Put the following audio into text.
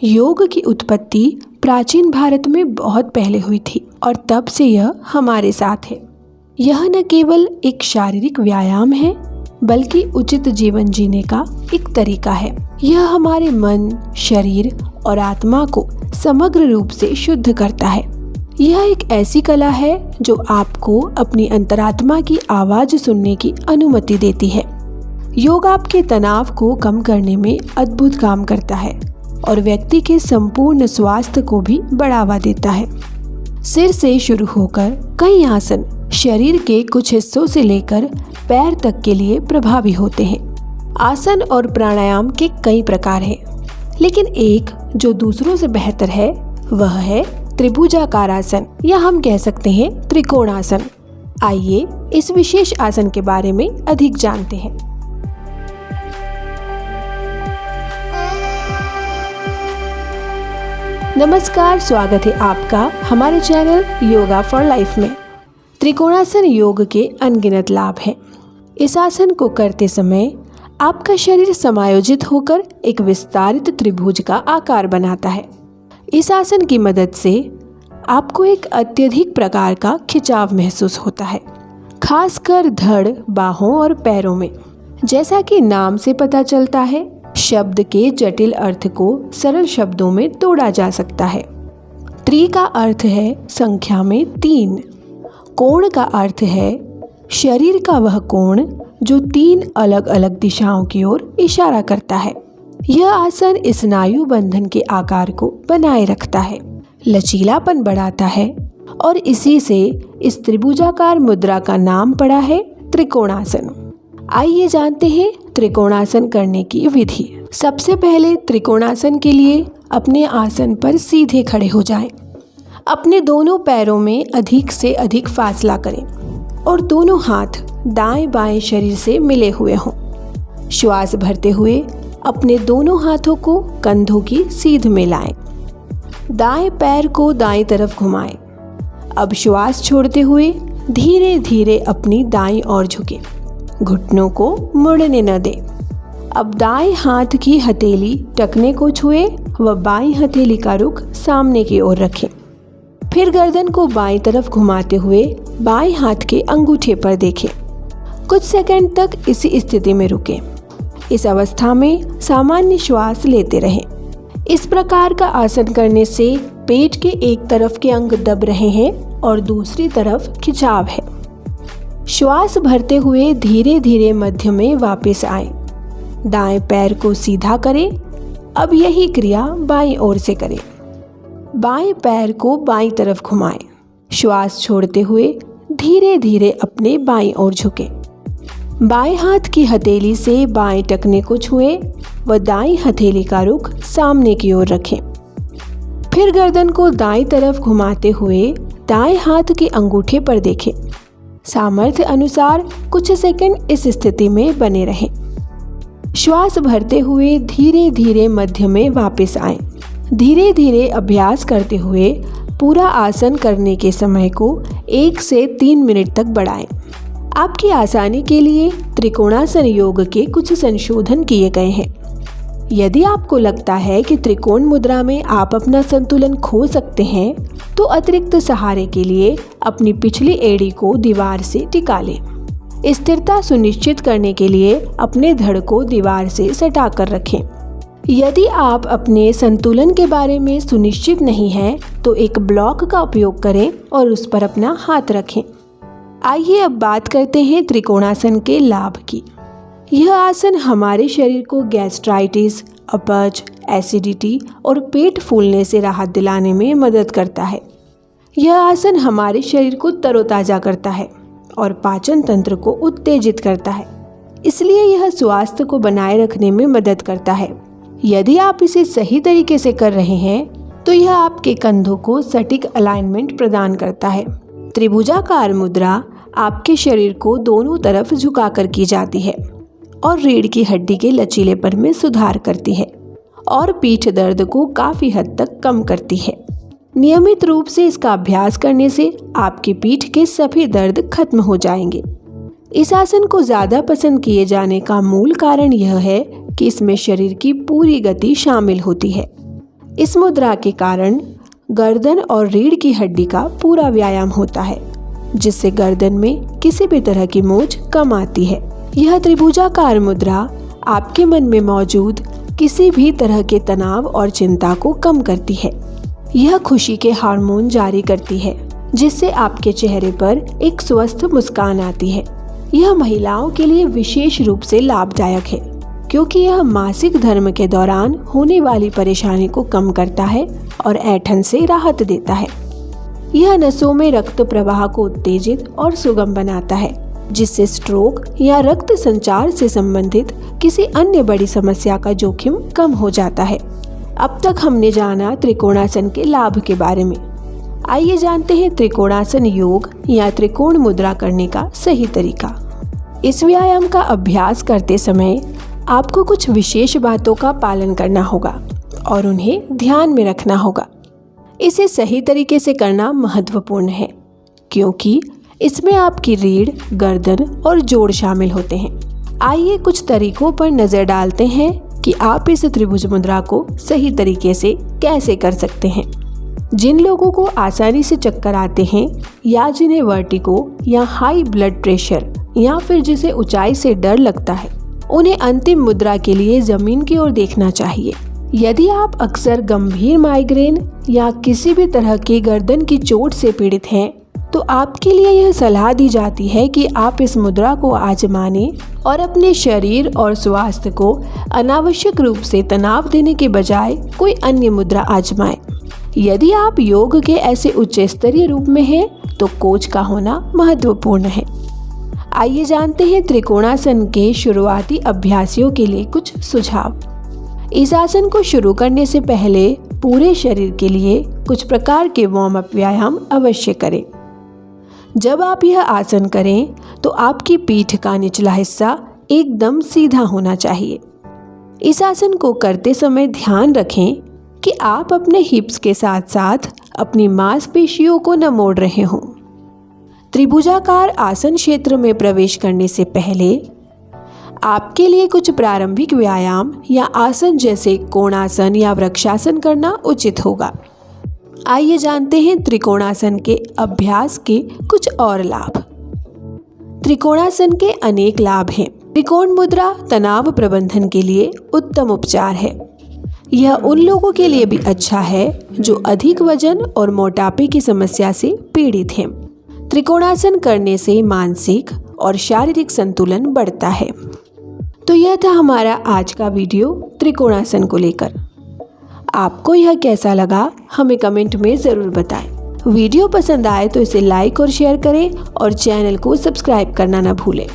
योग की उत्पत्ति प्राचीन भारत में बहुत पहले हुई थी और तब से यह हमारे साथ है। यह न केवल एक शारीरिक व्यायाम है बल्कि उचित जीवन जीने का एक तरीका है। यह हमारे मन, शरीर और आत्मा को समग्र रूप से शुद्ध करता है। यह एक ऐसी कला है जो आपको अपनी अंतरात्मा की आवाज सुनने की अनुमति देती है। योग आपके तनाव को कम करने में अद्भुत काम करता है और व्यक्ति के संपूर्ण स्वास्थ्य को भी बढ़ावा देता है। सिर से शुरू होकर कई आसन शरीर के कुछ हिस्सों से लेकर पैर तक के लिए प्रभावी होते हैं। आसन और प्राणायाम के कई प्रकार हैं, लेकिन एक जो दूसरों से बेहतर है वह है त्रिभुजाकार आसन, या हम कह सकते हैं त्रिकोणासन। आइए इस विशेष आसन के बारे में अधिक जानते हैं। नमस्कार, स्वागत है आपका हमारे चैनल योगा फॉर लाइफ में। त्रिकोणासन योग के अनगिनत लाभ हैं। इस आसन को करते समय आपका शरीर समायोजित होकर एक विस्तारित त्रिभुज का आकार बनाता है। इस आसन की मदद से आपको एक अत्यधिक प्रकार का खिंचाव महसूस होता है, खासकर धड़, बाहों और पैरों में। जैसा कि नाम से पता चलता है, शब्द के जटिल अर्थ को सरल शब्दों में तोड़ा जा सकता है। त्रि का अर्थ है संख्या में 3। कोण का अर्थ है शरीर का वह कोण जो 3 अलग अलग दिशाओं की ओर इशारा करता है। यह आसन स्नायु बंधन के आकार को बनाए रखता है, लचीलापन बढ़ाता है और इसी से इस त्रिभुजाकार मुद्रा का नाम पड़ा है त्रिकोणासन। आइए जानते हैं त्रिकोणासन करने की विधि। सबसे पहले त्रिकोणासन के लिए अपने आसन पर सीधे खड़े हो जाएं। अपने दोनों पैरों में अधिक से अधिक फासला करें और दोनों हाथ दाएं बाएं शरीर से मिले हुए हों। श्वास भरते हुए अपने दोनों हाथों को कंधों की सीध में लाएं। दाएं पैर को दाईं तरफ घुमाएं। अब श्वास छोड़ते हुए धीरे धीरे अपनी दाईं ओर झुकें। घुटनों को मुड़ने न दें। अब दाएं हाथ की हथेली टखने को छुए व बाईं हथेली का रुख सामने की ओर रखें। फिर गर्दन को बाईं तरफ घुमाते हुए बाएं हाथ के अंगूठे पर देखें। कुछ सेकंड तक इसी स्थिति में रुकें। इस अवस्था में सामान्य श्वास लेते रहें। इस प्रकार का आसन करने से पेट के एक तरफ के अंग दब रहे हैं और दूसरी तरफ खिंचाव है। श्वास भरते हुए धीरे धीरे मध्य में वापस आएं। दाएं पैर को सीधा करें। अब यही क्रिया बाईं ओर से करें। बाएं पैर को बाईं तरफ घुमाएं। श्वास छोड़ते हुए धीरे धीरे अपने बाईं ओर झुकें। बाएं हाथ की हथेली से बाएं टखने को छुएं व दाईं हथेली का रुख सामने की ओर रखें। फिर गर्दन को दाईं तरफ घुमाते हुए दाएं हाथ के अंगूठे पर देखें। सामर्थ्य अनुसार कुछ सेकंड इस स्थिति में बने रहें। श्वास भरते हुए धीरे धीरे मध्य में वापस आएं। धीरे धीरे अभ्यास करते हुए पूरा आसन करने के समय को 1 से 3 मिनट तक बढ़ाएं। आपकी आसानी के लिए त्रिकोणासन योग के कुछ संशोधन किए गए हैं। यदि आपको लगता है कि त्रिकोण मुद्रा में आप अपना संतुलन खो सकते हैं, तो अतिरिक्त सहारे के लिए अपनी पिछली एड़ी को दीवार से टिका लें। स्थिरता सुनिश्चित करने के लिए अपने धड़ को दीवार से सटा कर रखें। यदि आप अपने संतुलन के बारे में सुनिश्चित नहीं हैं, तो एक ब्लॉक का उपयोग करें और उस पर अपना हाथ रखें। आइए अब बात करते हैं त्रिकोणासन के लाभ की। यह आसन हमारे शरीर को गैस्ट्राइटिस, अपच, एसिडिटी और पेट फूलने से राहत दिलाने में मदद करता है। यह आसन हमारे शरीर को तरोताज़ा करता है और पाचन तंत्र को उत्तेजित करता है, इसलिए यह स्वास्थ्य को बनाए रखने में मदद करता है। यदि आप इसे सही तरीके से कर रहे हैं, तो यह आपके कंधों को सटीक अलाइनमेंट प्रदान करता है। त्रिभुजाकार मुद्रा आपके शरीर को दोनों तरफ झुकाकर की जाती है और रीढ़ की हड्डी के लचीलेपन में सुधार करती है और पीठ दर्द को काफ़ी हद तक कम करती है। नियमित रूप से इसका अभ्यास करने से आपकी पीठ के सभी दर्द खत्म हो जाएंगे। इस आसन को ज़्यादा पसंद किए जाने का मूल कारण यह है कि इसमें शरीर की पूरी गति शामिल होती है। इस मुद्रा के कारण गर्दन और रीढ़ की हड्डी का पूरा व्यायाम होता है, जिससे गर्दन में किसी भी तरह की मोच कम आती है। यह त्रिभुजाकार मुद्रा आपके मन में मौजूद किसी भी तरह के तनाव और चिंता को कम करती है। यह खुशी के हार्मोन जारी करती है, जिससे आपके चेहरे पर एक स्वस्थ मुस्कान आती है। यह महिलाओं के लिए विशेष रूप से लाभदायक है, क्योंकि यह मासिक धर्म के दौरान होने वाली परेशानी को कम करता है और ऐंठन से राहत देता है। यह नसों में रक्त प्रवाह को उत्तेजित और सुगम बनाता है, जिससे स्ट्रोक या रक्त संचार से संबंधित किसी अन्य बड़ी समस्या का जोखिम कम हो जाता है। अब तक हमने जाना त्रिकोणासन के लाभ के बारे में। आइए जानते हैं त्रिकोणासन योग या त्रिकोण मुद्रा करने का सही तरीका। इस व्यायाम का अभ्यास करते समय आपको कुछ विशेष बातों का पालन करना होगा और उन्हें ध्यान में रखना होगा। इसे सही तरीके से करना महत्वपूर्ण है, क्योंकि इसमें आपकी रीढ़, गर्दन और जोड़ शामिल होते हैं। आइए कुछ तरीकों पर नजर डालते हैं कि आप इस त्रिभुज मुद्रा को सही तरीके से कैसे कर सकते हैं। जिन लोगों को आसानी से चक्कर आते हैं या जिन्हें वर्टिगो या हाई ब्लड प्रेशर या फिर जिसे ऊंचाई से डर लगता है, उन्हें अंतिम मुद्रा के लिए जमीन की ओर देखना चाहिए। यदि आप अक्सर गंभीर माइग्रेन या किसी भी तरह की गर्दन की चोट से पीड़ित हैं, तो आपके लिए यह सलाह दी जाती है कि आप इस मुद्रा को आजमाने और अपने शरीर और स्वास्थ्य को अनावश्यक रूप से तनाव देने के बजाय कोई अन्य मुद्रा आजमाएं। यदि आप योग के ऐसे उच्च स्तरीय रूप में हैं, तो कोच का होना महत्वपूर्ण है। आइए जानते हैं त्रिकोणासन के शुरुआती अभ्यासियों के लिए कुछ सुझाव। इस आसन को शुरू करने से पहले पूरे शरीर के लिए कुछ प्रकार के वार्म अप व्यायाम अवश्य करें। जब आप यह आसन करें तो आपकी पीठ का निचला हिस्सा एकदम सीधा होना चाहिए। इस आसन को करते समय ध्यान रखें कि आप अपने हिप्स के साथ साथ अपनी मांसपेशियों को न मोड़ रहे हों। त्रिभुजाकार आसन क्षेत्र में प्रवेश करने से पहले आपके लिए कुछ प्रारंभिक व्यायाम या आसन जैसे कोणासन या वृक्षासन करना उचित होगा। आइए जानते हैं त्रिकोणासन के अभ्यास के कुछ और लाभ। त्रिकोणासन के अनेक लाभ हैं। त्रिकोण मुद्रा तनाव प्रबंधन के लिए उत्तम उपचार है। यह उन लोगों के लिए भी अच्छा है जो अधिक वजन और मोटापे की समस्या से पीड़ित हैं। त्रिकोणासन करने से मानसिक और शारीरिक संतुलन बढ़ता है। तो यह था हमारा आज का वीडियो त्रिकोणासन को लेकर। आपको यह कैसा लगा हमें कमेंट में ज़रूर बताएं। वीडियो पसंद आए तो इसे लाइक और शेयर करें और चैनल को सब्सक्राइब करना न भूलें।